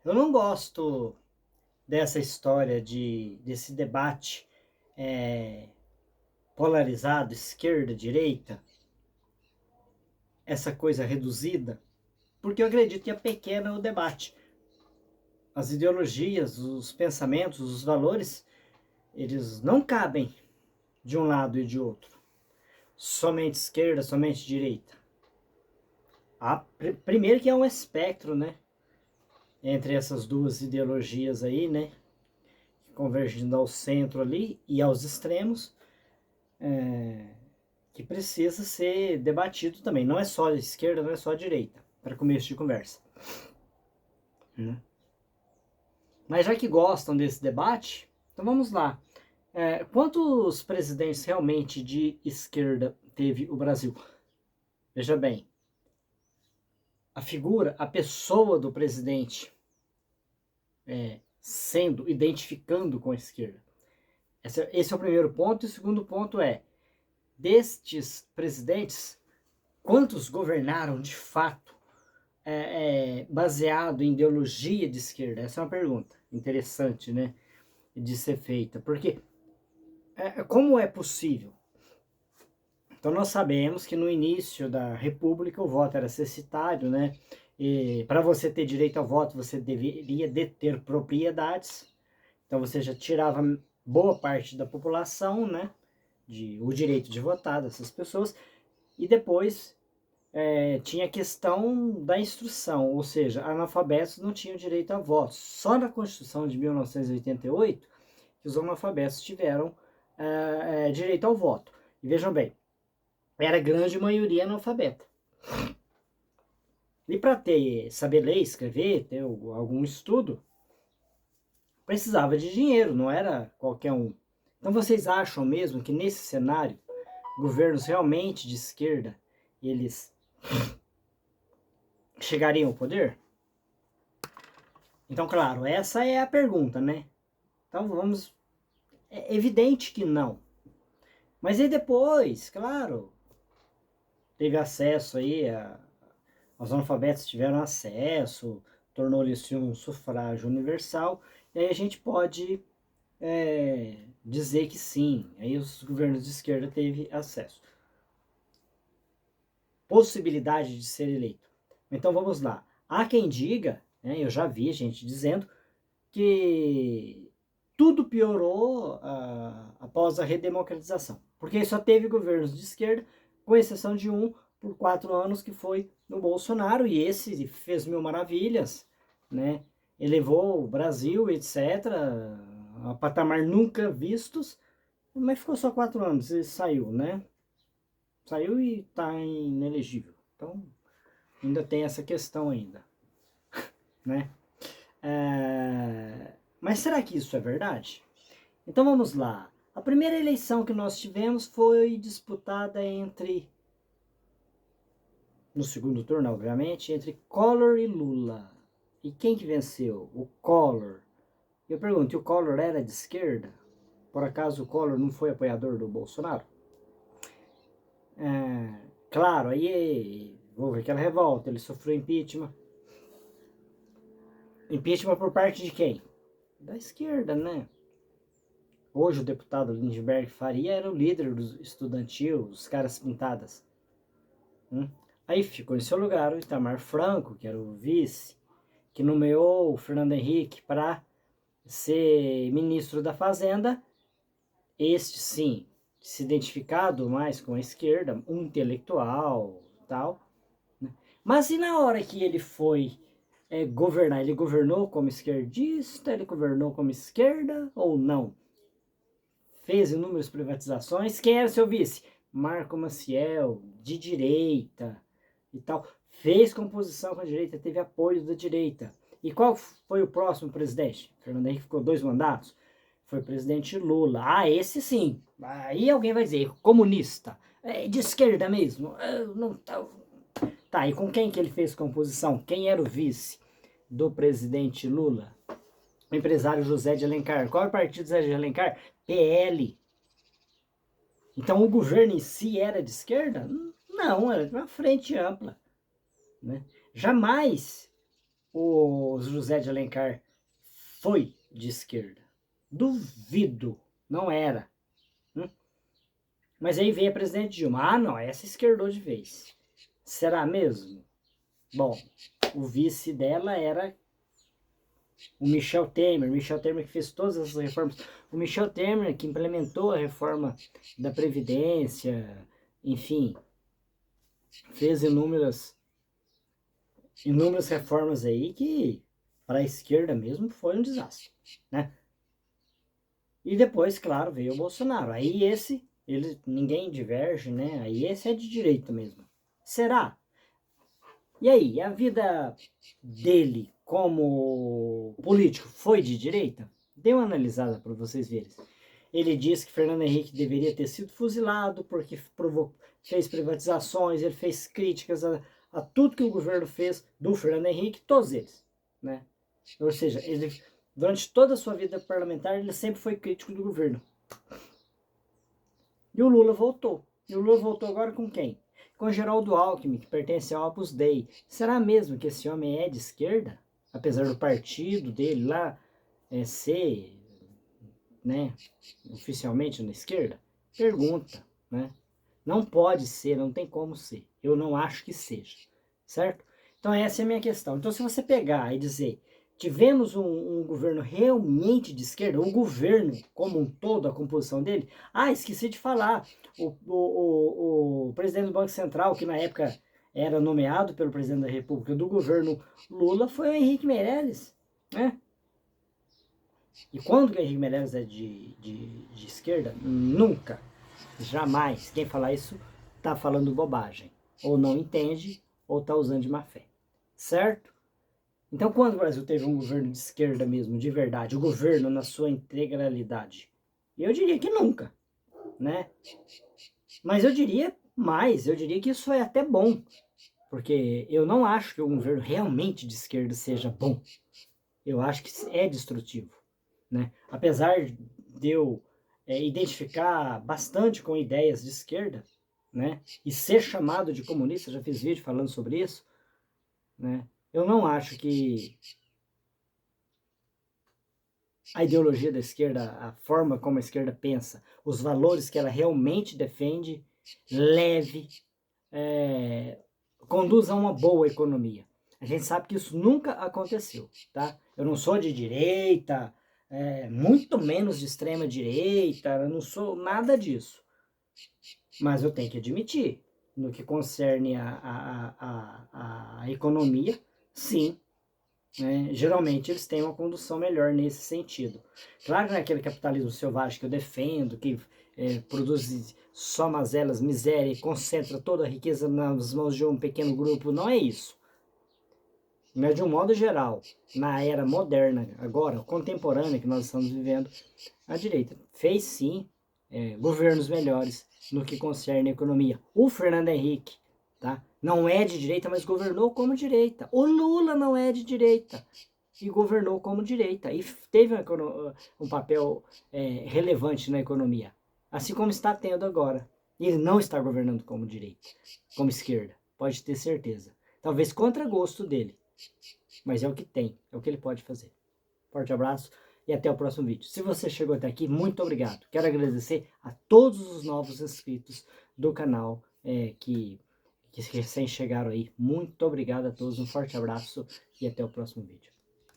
Eu não gosto dessa história desse debate polarizado, esquerda, direita, essa coisa reduzida, porque eu acredito que é pequeno o debate. As ideologias, os pensamentos, os valores, eles não cabem de um lado e de outro. Somente esquerda, somente direita. Primeiro que é um espectro, né? Entre essas duas ideologias aí, né? Convergindo ao centro ali e aos extremos, que precisa ser debatido também. Não é só a esquerda, não é só a direita, para começo de conversa. Mas já que gostam desse debate, então vamos lá. Quantos presidentes realmente de esquerda teve o Brasil? Veja bem, a figura, a pessoa do presidente sendo, identificando com a esquerda. Esse é o primeiro ponto. E o segundo ponto é, destes presidentes, quantos governaram de fato baseado em ideologia de esquerda? Essa é uma pergunta interessante, né, de ser feita. Porque como é possível? Então nós sabemos que no início da República o voto era censitário, né? E para você ter direito ao voto você deveria deter propriedades. Então você já tirava boa parte da população, né? O direito de votar dessas pessoas. E depois tinha a questão da instrução, ou seja, analfabetos não tinham direito a voto. Só na Constituição de 1988 que os analfabetos tiveram direito ao voto. E vejam bem, era a grande maioria analfabeta. E para saber ler, escrever, ter algum estudo, precisava de dinheiro, não era qualquer um. Então vocês acham mesmo que nesse cenário, governos realmente de esquerda, eles chegariam ao poder? Então, claro, essa é a pergunta, né? Então vamos... É evidente que não. Mas aí depois, claro, teve acesso aí, os analfabetos tiveram acesso, tornou-lhe-se um sufrágio universal, e aí a gente pode dizer que sim, aí os governos de esquerda teve acesso. Possibilidade de ser eleito. Então vamos lá. Há quem diga, né, eu já vi gente dizendo, que tudo piorou após a redemocratização. Porque só teve governos de esquerda, com exceção de um, por 4 anos, que foi no Bolsonaro, e esse fez mil maravilhas, né? Elevou o Brasil, etc., a patamar nunca vistos, mas ficou só 4 anos e saiu, né? Saiu e está inelegível. Então, ainda tem essa questão ainda, né? Mas será que isso é verdade? Então vamos lá. A primeira eleição que nós tivemos foi disputada no segundo turno, obviamente, entre Collor e Lula. E quem que venceu? O Collor. Eu pergunto, e o Collor era de esquerda? Por acaso o Collor não foi apoiador do Bolsonaro? Claro, aí houve aquela revolta, ele sofreu impeachment. Impeachment por parte de quem? Da esquerda, né? Hoje o deputado Lindbergh Faria era o líder do estudantil, dos caras pintadas. Aí ficou em seu lugar o Itamar Franco, que era o vice, que nomeou o Fernando Henrique para ser ministro da Fazenda. Este, sim, se identificado mais com a esquerda, um intelectual tal. Mas e na hora que ele foi governar, ele governou como esquerdista, ele governou como esquerda ou não? Fez inúmeras privatizações. Quem era seu vice? Marco Maciel, de direita e tal. Fez composição com a direita, teve apoio da direita. E qual foi o próximo presidente? Fernando Henrique ficou 2 mandatos. Foi o presidente Lula. Ah, esse sim. Aí alguém vai dizer, comunista. De esquerda mesmo. Não tá... Tá, e com quem que ele fez composição? Quem era o vice do presidente Lula? O empresário José de Alencar. Qual é o partido José de Alencar? PL. Então o governo em si era de esquerda? Não, era de uma frente ampla. Né? Jamais o José de Alencar foi de esquerda. Duvido, não era. Mas aí veio a presidente Dilma. Ah, não, essa esquerdou de vez. Será mesmo? Bom, o vice dela era o Michel Temer. Michel Temer que fez todas essas reformas. O Michel Temer que implementou a reforma da Previdência, enfim, fez inúmeras reformas aí que para a esquerda mesmo foi um desastre, né? E depois, claro, veio o Bolsonaro. Aí ninguém diverge, né? Aí esse é de direita mesmo. Será? E aí, a vida dele como político foi de direita? Dê uma analisada para vocês verem. Ele diz que Fernando Henrique deveria ter sido fuzilado porque fez privatizações, ele fez críticas a tudo que o governo fez do Fernando Henrique, todos eles, né? Ou seja, ele, durante toda a sua vida parlamentar, ele sempre foi crítico do governo. E o Lula voltou. E o Lula voltou agora com quem? Com Geraldo Alckmin, que pertence ao Opus Dei. Será mesmo que esse homem é de esquerda? Apesar do partido dele lá ser, né, oficialmente na esquerda? Pergunta, né? Não pode ser, não tem como ser. Eu não acho que seja, certo? Então essa é a minha questão. Então se você pegar e dizer, tivemos um governo realmente de esquerda, o governo como um todo, a composição dele, esqueci de falar, o presidente do Banco Central, que na época era nomeado pelo presidente da República do governo Lula, foi o Henrique Meirelles, né? E quando que o Henrique Meirelles é de esquerda? Nunca. Jamais. Quem falar isso está falando bobagem. Ou não entende, ou está usando de má fé. Certo? Então, quando o Brasil teve um governo de esquerda mesmo, de verdade, o governo na sua integralidade? Eu diria que nunca, né? Mas eu diria mais, eu diria que isso é até bom. Porque eu não acho que o governo realmente de esquerda seja bom. Eu acho que é destrutivo, né? Apesar de eu identificar bastante com ideias de esquerda, né? E ser chamado de comunista, já fiz vídeo falando sobre isso, né? Eu não acho que a ideologia da esquerda, a forma como a esquerda pensa, os valores que ela realmente defende, leve, conduz a uma boa economia. A gente sabe que isso nunca aconteceu, tá? Eu não sou de direita, muito menos de extrema direita, eu não sou nada disso. Mas eu tenho que admitir, no que concerne a economia, sim, né? Geralmente eles têm uma condução melhor nesse sentido. Claro que não é aquele capitalismo selvagem que eu defendo, que produz só mazelas, miséria e concentra toda a riqueza nas mãos de um pequeno grupo, não é isso. Mas de um modo geral, na era moderna, agora, contemporânea que nós estamos vivendo, a direita fez sim governos melhores no que concerne a economia. O Fernando Henrique, tá? Não é de direita, mas governou como direita. O Lula não é de direita e governou como direita. E teve um papel relevante na economia. Assim como está tendo agora. Ele não está governando como direita, como esquerda. Pode ter certeza. Talvez contra gosto dele. Mas é o que tem, é o que ele pode fazer. Forte abraço e até o próximo vídeo. Se você chegou até aqui, muito obrigado. Quero agradecer a todos os novos inscritos do canal que recém chegaram aí. Muito obrigado a todos, um forte abraço e até o próximo vídeo.